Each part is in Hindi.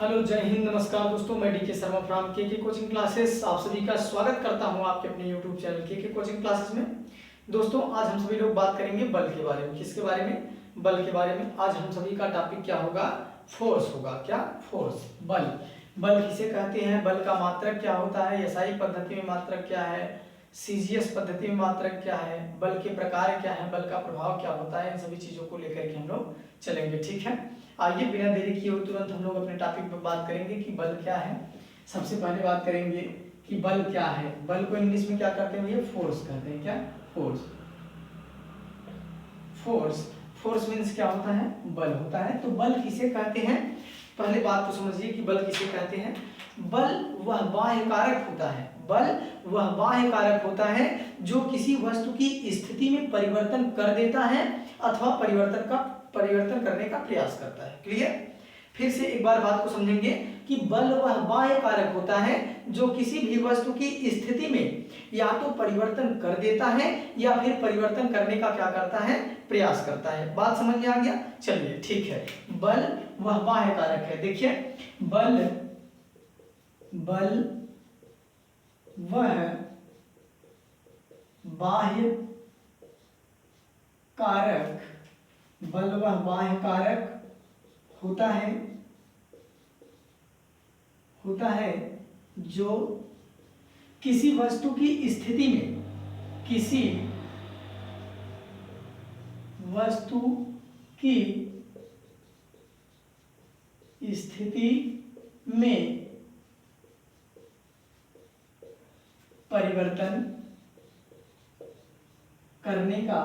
हेलो, जय हिंद, नमस्कार दोस्तों। मैं डी के शर्मा फ्रॉम के कोचिंग क्लासेस आप सभी का स्वागत करता हूं आपके अपने यूट्यूब चैनल के कोचिंग क्लासेस में। दोस्तों, आज हम सभी लोग बात करेंगे बल के बारे में। किसके बारे में? बल के बारे में। आज हम सभी का टॉपिक क्या होगा? फोर्स होगा। क्या? फोर्स, बल। बल किसे कहते हैं? बल का मात्रक क्या होता है? एसआई पद्धति में मात्रक क्या है? सीजीएस पद्धति में मात्रक क्या है? बल के प्रकार क्या है? बल का प्रभाव क्या होता है? इन सभी चीजों को लेकर के हम लोग चलेंगे। ठीक है, आइए बिना देरी किए हुए तुरंत हम लोग अपने टॉपिक पर बात करेंगे कि बल क्या है। सबसे पहले बात करेंगे कि बल क्या है। बल को इंग्लिश में क्या कहते हैं भैया? फोर्स कहते हैं। क्या? फोर्स। फोर्स, फोर्स मीन्स क्या होता है? बल होता है। तो बल किसे कहते हैं? पहले बात तो समझिए कि बल किसे कहते हैं। बल वह बाह्य कारक होता है। बल वह बाह्य कारक होता है जो किसी वस्तु की स्थिति में परिवर्तन कर देता है अथवा परिवर्तन करने का प्रयास करता है। क्लियर? फिर से एक बार बात को समझेंगे कि बल वह बाह्य कारक होता है जो किसी भी वस्तु की स्थिति में या तो परिवर्तन कर देता है या फिर परिवर्तन करने का क्या करता है? प्रयास करता है। बात समझ में आ गया? चलिए, ठीक है। बल वह बाह्य कारक है। देखिए, बल वह बाह्य कारक होता है जो किसी वस्तु की स्थिति में परिवर्तन करने का।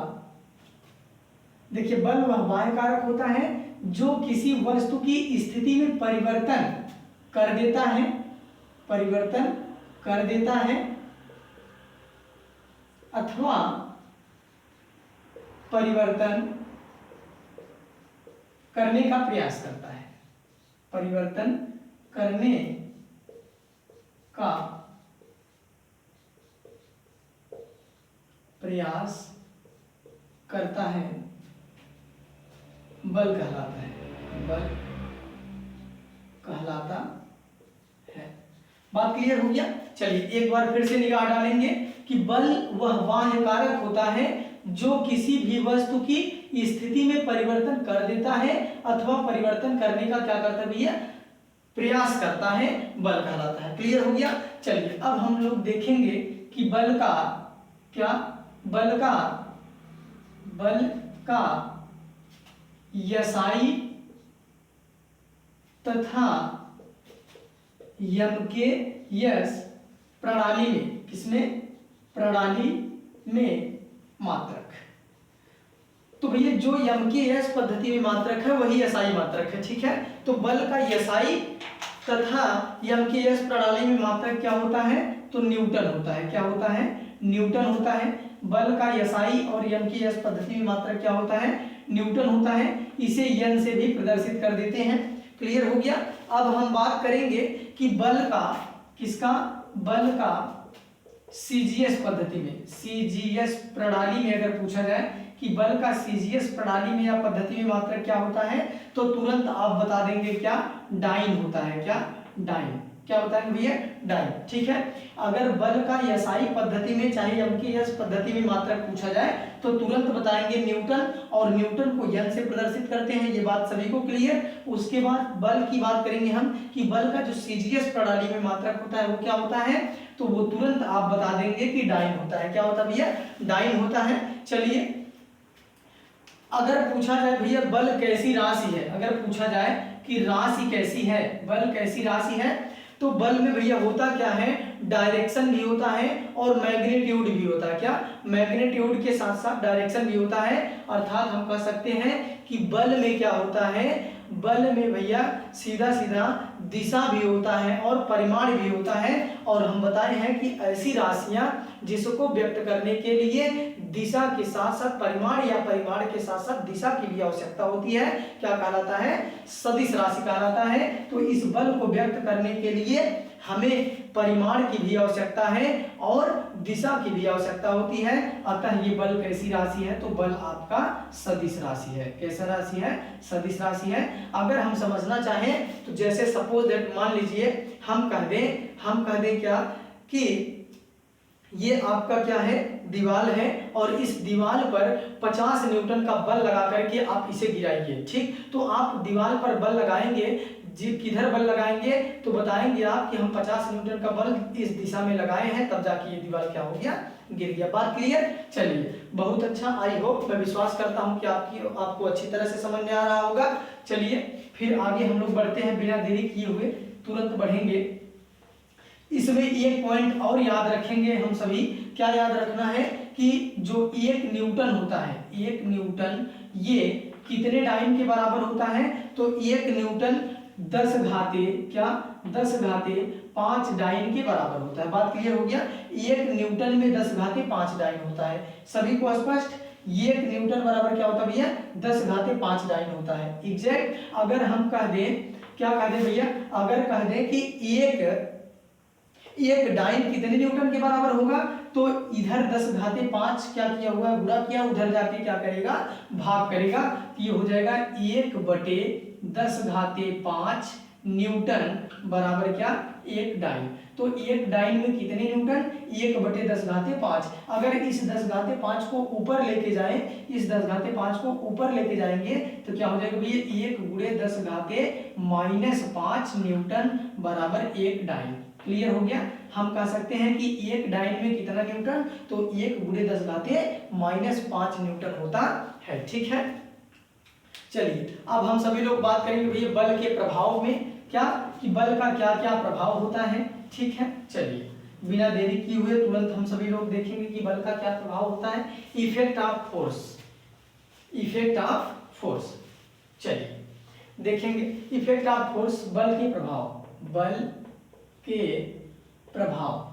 देखिए, बल वह बाह्य कारक होता है जो किसी वस्तु की स्थिति में परिवर्तन कर देता है अथवा परिवर्तन करने का प्रयास करता है। परिवर्तन करने का प्रयास करता है, बल कहलाता है। बल कहलाता है। बात क्लियर हो गया? चलिए एक बार फिर से निगाह डालेंगे कि बल वह बाह्य कारक होता है जो किसी भी वस्तु की स्थिति में परिवर्तन कर देता है अथवा परिवर्तन करने का क्या करता है भैया? प्रयास करता है, बल कहलाता है। क्लियर हो गया? चलिए अब हम लोग देखेंगे कि बल का क्या? बल का एसआई तथा यमकेएस प्रणाली में, किसमें? प्रणाली में मात्रक। तो भैया जो यमकेएस पद्धति में मात्रक है वही एसआई मात्रक है। ठीक है, तो बल का एसआई तथा यमकेएस प्रणाली में मात्रक क्या होता है? तो न्यूटन होता है। क्या होता है? न्यूटन होता है। बल का एसआई और यमकेएस पद्धति में मात्रक क्या होता है? न्यूटन होता है। इसे एन से भी प्रदर्शित कर देते हैं। क्लियर हो गया? अब हम बात करेंगे कि बल का, किसका? बल का सीजीएस पद्धति में, सीजीएस प्रणाली में अगर पूछा जाए कि बल का सीजीएस प्रणाली में या पद्धति में मात्रक क्या होता है, तो तुरंत आप बता देंगे क्या? डाइन होता है। क्या? डाइन। क्या बताएंगे भैया? डाइन। ठीक है, अगर बल का एसआई पद्धति में चाहे यमकेएस पद्धति में मात्रक पूछा जाए तो तुरंत बताएंगे न्यूटन, और न्यूटन को एन से प्रदर्शित करते हैं। ये बात सभी को क्लियर? उसके बाद बल की बात करेंगे हम कि बल का जो सीजीएस प्रणाली में मात्रक होता है वो क्या होता है, तो वो तुरंत आप बता देंगे कि डाइन होता है। क्या होता है भैया? डाइन होता है। चलिए, अगर पूछा जाए भैया बल कैसी राशि है, अगर पूछा जाए कि राशि कैसी है, बल कैसी राशि है, तो बल में भैया होता क्या है? डायरेक्शन भी होता है और मैग्नीट्यूड भी होता है। क्या? मैग्नीट्यूड के साथ साथ डायरेक्शन भी होता है। अर्थात हम कह सकते हैं कि बल में क्या होता है? बल में भैया सीधा सीधा दिशा भी होता है और परिमाण भी होता है। और हम बताए हैं कि ऐसी राशियां जिसको व्यक्त करने के लिए दिशा के साथ साथ परिमाण या परिमाण के साथ साथ दिशा की भी आवश्यकता होती है, क्या कहलाता है? सदिश राशि कहलाता है। तो इस बल को व्यक्त करने के लिए हमें परिमाण की भी आवश्यकता है और दिशा की भी आवश्यकता होती है। अतः ये बल कैसी राशि है, तो बल आपका सदिश राशि है। कैसा राशि है, सदिश राशि है। अगर हम समझना चाहें तो जैसे सपोज दैट मान लीजिए हम कह दें क्या कि ये आपका क्या है, दीवार है और इस दीवार पर 50 न्यूटन का बल लगा करके आप इसे गिराइए। ठीक, तो आप दीवार पर बल लगाएंगे, किधर बल लगाएंगे तो बताएंगे आप कि हम 50 न्यूटन का बल इस दिशा में लगाए हैं, तब जाके ये दीवार क्या हो गया, गिर गया। बात क्लियर। चलिए बहुत अच्छा, आई होप, मैं विश्वास करता हूं कि आपको अच्छी तरह से समझ में आ रहा होगा। चलिए फिर आगे हम लोग बढ़ते हैं, बिना देरी किए हुए तुरंत बढ़ेंगे। इसमें एक पॉइंट और याद रखेंगे हम सभी, क्या याद रखना है कि जो 1 न्यूटन होता है, 1 न्यूटन ये कितने डाइन के बराबर होता है, तो 1 न्यूटन 10 घाते क्या, 10 घाते 5 डाइन के बराबर होता है। बात क्लियर हो गया, 1 न्यूटन में 10 घाते 5 डाइन होता है। सभी को स्पष्ट, 1 न्यूटन बराबर क्या होता है भैया, 10 घाते 5 डाइन होता है। एग्जैक्ट अगर हम कह दें, क्या कह दें भैया, अगर कह दें कि एक डाइन कितने न्यूटन के बराबर होगा, तो इधर 10 घाते 5 क्या किया हुआ, गुणा किया, उधर जाके क्या करेगा, भाग करेगा। ये हो जाएगा 1/10 घाते 5 न्यूटन बराबर क्या, 1 डाइन। तो 1 डाइन में कितने न्यूटन, 1/10 घाते 5। अगर इस 10 घाते 5 को ऊपर लेके जाएं, इस 10 घाते 5 को ऊपर लेके जाएंगे तो क्या हो जाएगा भैया, 1 × 10 घाते -5 न्यूटन बराबर 1 डाइन। क्लियर हो गया। हम कह सकते हैं कि 1 डाइन में कितना न्यूटन, तो 1 × 10 घाते -5 न्यूटन होता है। ठीक है, चलिए अब हम सभी लोग बात करेंगे भैया बल के प्रभाव में, क्या कि बल का क्या क्या प्रभाव होता है। ठीक है, चलिए बिना देरी किए हुए तुरंत हम सभी लोग देखेंगे कि बल का क्या प्रभाव होता है। Effect of force, effect of force, चलिए देखेंगे इफेक्ट ऑफ फोर्स, बल के प्रभाव, बल के प्रभाव।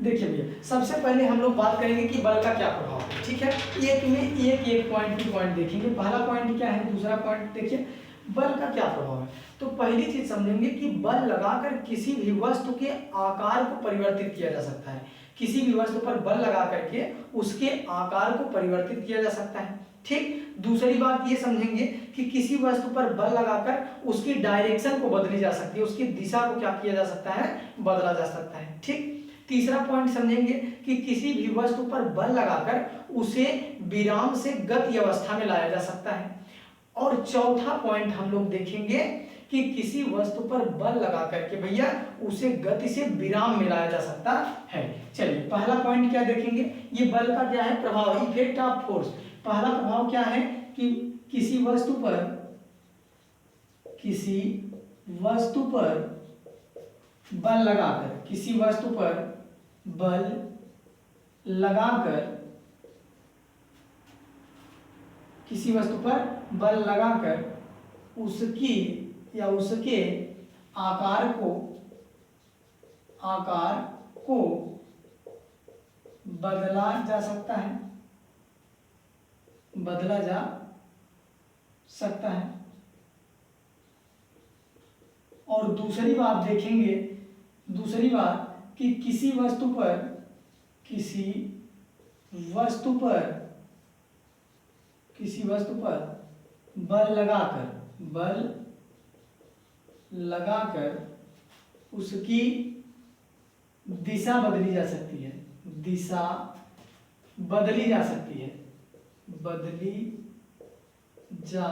देखिए भैया सबसे पहले हम लोग बात करेंगे कि बल का क्या प्रभाव है। ठीक है, एक में एक पॉइंट टू पॉइंट देखेंगे। पहला पॉइंट क्या है, दूसरा पॉइंट देखिए बल का क्या प्रभाव है। तो पहली चीज समझेंगे कि बल लगाकर किसी भी वस्तु के आकार को परिवर्तित किया जा सकता है। किसी भी वस्तु पर बल लगा करके उसके आकार को परिवर्तित किया जा सकता है। ठीक, दूसरी बात ये समझेंगे कि किसी वस्तु पर बल लगाकर उसकी डायरेक्शन को बदली जा सकती है, उसकी दिशा को क्या किया जा सकता है, बदला जा सकता है। ठीक, तीसरा पॉइंट समझेंगे कि किसी भी वस्तु पर बल लगाकर उसे विराम से गति अवस्था में लाया जा सकता है। और चौथा पॉइंट हम लोग देखेंगे कि किसी वस्तु पर बल लगा करके भैया उसे गति से विराम में लाया जा सकता है। चलिए पहला पॉइंट क्या देखेंगे, ये बल का क्या है प्रभाव, इफेक्ट ऑफ फोर्स। पहला प्रभाव क्या है कि किसी वस्तु पर बल लगाकर, किसी वस्तु पर बल लगाकर, किसी वस्तु पर बल लगाकर उसकी या उसके आकार को बदला जा सकता है, बदला जा सकता है। और दूसरी बात देखेंगे, दूसरी बात कि किसी वस्तु पर बल लगाकर उसकी दिशा बदली जा सकती है, दिशा बदली जा सकती है, बदली जा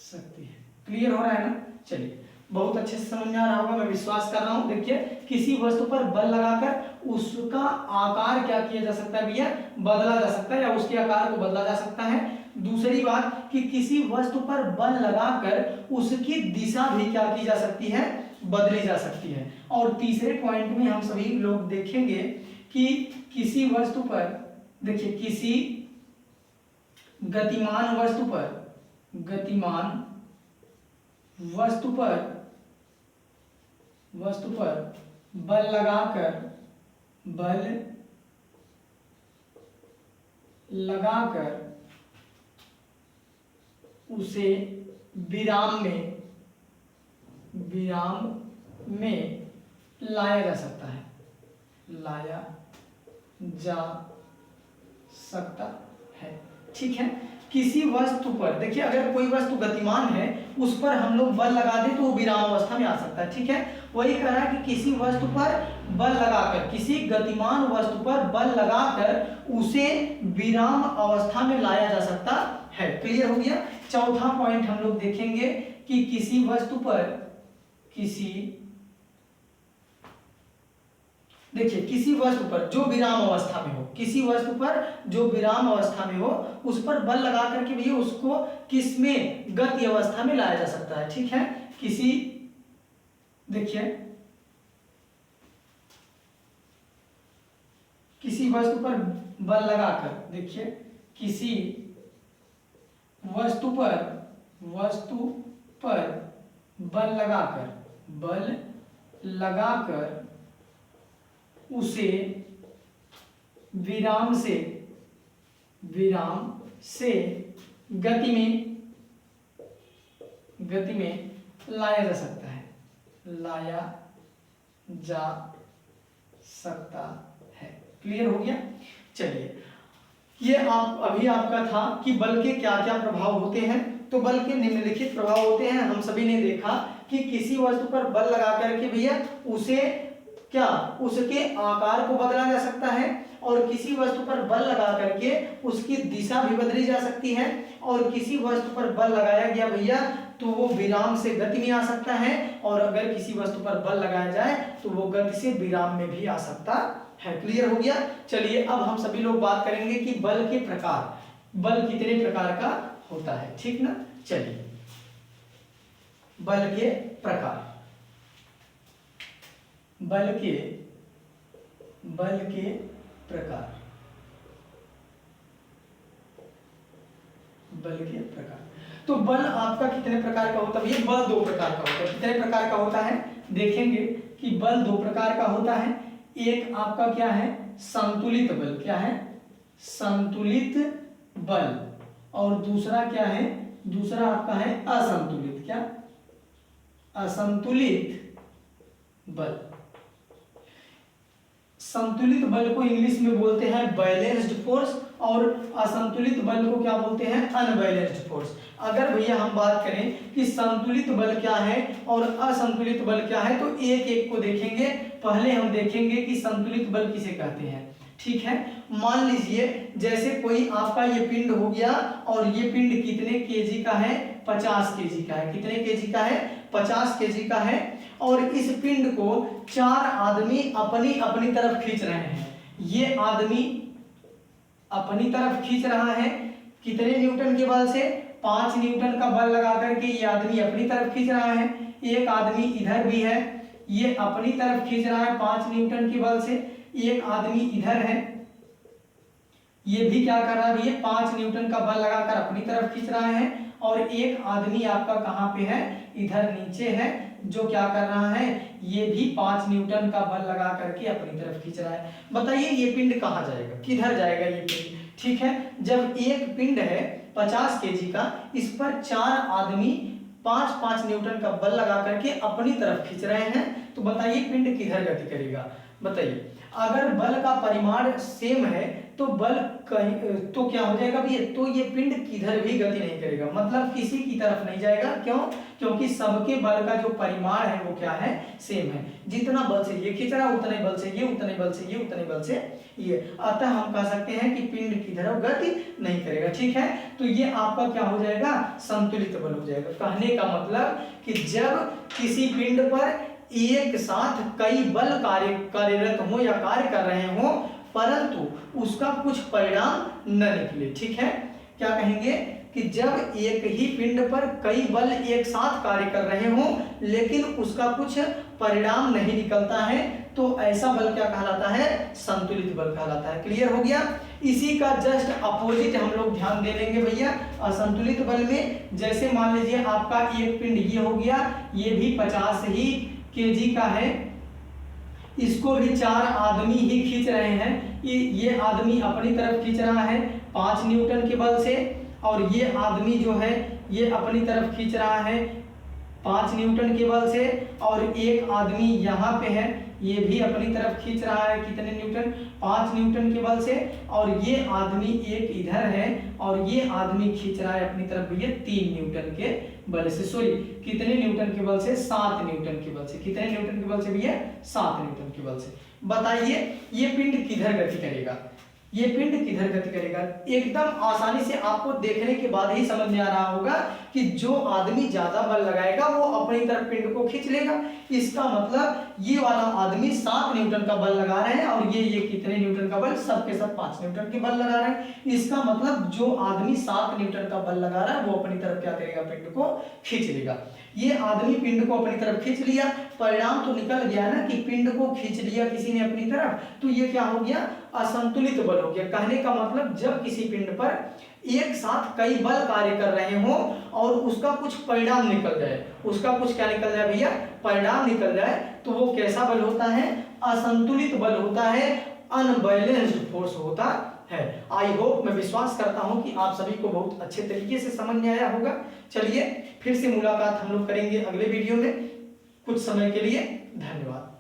सकती है। क्लियर हो रहा है ना। चलिए बहुत अच्छे से समझ में आ रहा होगा, मैं विश्वास कर रहा हूं। देखिए किसी वस्तु पर बल लगाकर उसका आकार क्या किया जा सकता है भैया, बदला जा सकता है या उसके आकार को बदला जा सकता है। दूसरी बात कि किसी वस्तु पर बल लगाकर उसकी दिशा भी क्या की जा सकती है, बदली जा सकती है। और तीसरे पॉइंट में हम सभी लोग देखेंगे कि किसी वस्तु पर, देखिए किसी गतिमान वस्तु पर बल लगाकर उसे विराम में विराम में लाया जा सकता है, लाया जा सकता है। ठीक है, किसी वस्तु पर, देखिए अगर कोई वस्तु गतिमान है उस पर हम लोग बल लगा दें तो वो विराम अवस्था में आ सकता है। ठीक है, वही कह रहा है कि किसी वस्तु पर बल लगाकर, किसी गतिमान वस्तु पर बल लगाकर उसे विराम अवस्था में लाया जा सकता है। क्लियर हो गया। चौथा पॉइंट हम लोग देखेंगे कि किसी वस्तु पर, देखिए किसी वस्तु पर जो विराम अवस्था में हो, किसी वस्तु पर जो विराम अवस्था में हो उस पर बल लगा करके भी उसको किस में, गति अवस्था में लाया जा सकता है। ठीक है, किसी, देखिए किसी वस्तु पर बल लगाकर, देखिए किसी वस्तु पर बल लगाकर उसे विराम से गति में लाया जा सकता है, लाया जा सकता है। क्लियर हो गया। चलिए, ये अभी आपका था कि बल के क्या क्या प्रभाव होते हैं। तो बल के निम्नलिखित प्रभाव होते हैं। हम सभी ने देखा कि किसी वस्तु पर बल लगा करके भैया उसे क्या, उसके आकार को बदला जा सकता है, और किसी वस्तु पर बल लगा करके उसकी दिशा भी बदली जा सकती है, और किसी वस्तु पर बल लगाया गया भैया तो वो विराम से गति में आ सकता है, और अगर किसी वस्तु पर बल लगाया जाए तो वो गति से विराम में भी आ सकता है। क्लियर हो गया। चलिए, अब हम सभी लोग बात करेंगे कि बल के प्रकार, बल कितने प्रकार का होता है। ठीक ना। चलिए, बल के प्रकार, बल के प्रकार, बल के प्रकार। तो बल आपका कितने प्रकार का होता है? ये बल दो प्रकार का होता है। कितने प्रकार का होता है देखेंगे कि बल दो प्रकार का होता है। एक आपका क्या है, संतुलित बल, क्या है, संतुलित बल, और दूसरा क्या है, दूसरा आपका है असंतुलित, क्या, असंतुलित बल। संतुलित बल को इंग्लिश में बोलते हैं बैलेंस्ड फोर्स, और असंतुलित बल को क्या बोलते हैं, अनबैलेंस्ड फोर्स। अगर भैया हम बात करें कि संतुलित बल क्या है और असंतुलित बल क्या है, तो एक एक को देखेंगे। पहले हम देखेंगे कि संतुलित बल किसे कहते हैं। ठीक है, मान लीजिए जैसे कोई आपका ये पिंड हो गया, और ये पिंड कितने केजी का है, 50 केजी का है। कितने केजी का है, 50 केजी का है, और इस पिंड को 4 आदमी अपनी अपनी तरफ खींच रहे हैं। ये आदमी अपनी तरफ खींच रहा है, कितने न्यूटन के बल से, 5 न्यूटन का बल लगा करके ये आदमी अपनी तरफ खींच रहा है। एक आदमी इधर भी है, ये अपनी तरफ खींच रहा है 5 न्यूटन के बल से। एक आदमी इधर है, ये भी क्या कर रहा है, ये 5 न्यूटन का बल लगाकर अपनी तरफ खींच रहा है। और एक आदमी आपका कहाँ पे है, इधर नीचे है, जो क्या कर रहा है, ये भी 5 न्यूटन का बल लगा करके अपनी तरफ खींच रहा है। बताइए ये पिंड कहाँ जाएगा, किधर जाएगा ये पिंड। ठीक है, जब एक पिंड है 50 केजी का, इस पर 4 आदमी 5-5 न्यूटन का बल लगा करके अपनी तरफ खींच रहे हैं, तो बताइए पिंड किधर गति करेगा। बताइए, अगर बल का परिमाण सेम है तो बल कहीं तो क्या हो जाएगा भैया, तो ये पिंड किधर भी गति नहीं करेगा, मतलब किसी की तरफ नहीं जाएगा। क्यों, क्योंकि सबके बल का जो परिमाण है वो क्या है, सेम है। जितना बल से ये खींच रहा, उतने बल से ये, उतने बल से ये, उतने बल से ये। अतः हम कह सकते हैं कि पिंड किधर गति नहीं करेगा। ठीक है, तो ये आपका क्या हो जाएगा, संतुलित बल हो जाएगा। कहने का मतलब कि जब किसी पिंड पर एक साथ कई बल कार्यरत हो या कार्य कर रहे हो, परंतु उसका कुछ परिणाम न निकले। ठीक है, क्या कहेंगे कि जब एक ही पिंड पर कई बल एक साथ कार्य कर रहे हो लेकिन उसका कुछ परिणाम नहीं निकलता है, तो ऐसा बल क्या कहलाता है, संतुलित बल कहलाता है। क्लियर हो गया। इसी का जस्ट अपोजिट हम लोग ध्यान दे लेंगे भैया असंतुलित बल में। जैसे मान लीजिए आपका एक पिंड ये हो गया, ये भी 50 ही केजी का है, इसको भी 4 आदमी ही खींच रहे हैं। ये आदमी अपनी तरफ खींच रहा है 5 न्यूटन के बल से, और ये आदमी जो है ये अपनी तरफ खींच रहा है 5 न्यूटन के बल से, और एक आदमी यहाँ पे है, ये भी अपनी तरफ खींच रहा है कितने न्यूटन, 5 न्यूटन के बल से, और ये आदमी एक इधर है और ये आदमी खींच रहा है अपनी तरफ भैया 3 न्यूटन के बल से, सॉरी कितने न्यूटन के बल से, 7 न्यूटन के बल से, कितने न्यूटन के बल से भैया, 7 न्यूटन के बल से। बताइए ये पिंड किधर गति करेगा, ये पिंड किधर गति करेगा। एकदम आसानी से आपको देखने के बाद ही समझ में आ रहा होगा कि जो आदमी ज्यादा बल लगाएगा वो अपनी तरफ पिंड को खींच लेगा। इसका मतलब ये वाला आदमी 7 न्यूटन का बल लगा रहे हैं और ये कितने न्यूटन का बल, सबके सब 5 न्यूटन के बल लगा रहे हैं। इसका मतलब जो आदमी 7 न्यूटन का बल लगा रहा है वो अपनी तरफ क्या करेगा, पिंड को खींच लेगा। ये आदमी पिंड को अपनी तरफ खींच लिया, परिणाम तो निकल गया ना कि पिंड को खींच लिया किसी ने अपनी तरफ, तो ये क्या हो गया, असंतुलित बल हो गया। कहने का मतलब जब किसी पिंड पर एक साथ कई बल कार्य कर रहे हो और उसका कुछ परिणाम निकल जाए, उसका कुछ क्या निकल जाए भैया, परिणाम निकल जाए, तो वो कैसा बल होता है, असंतुलित बल होता है, अनबैलेंस्ड फोर्स होता है। आई होप, मैं विश्वास करता हूं कि आप सभी को बहुत अच्छे तरीके से समझ में आया होगा। चलिए फिर से मुलाकात हम लोग करेंगे अगले वीडियो में। कुछ समय के लिए धन्यवाद।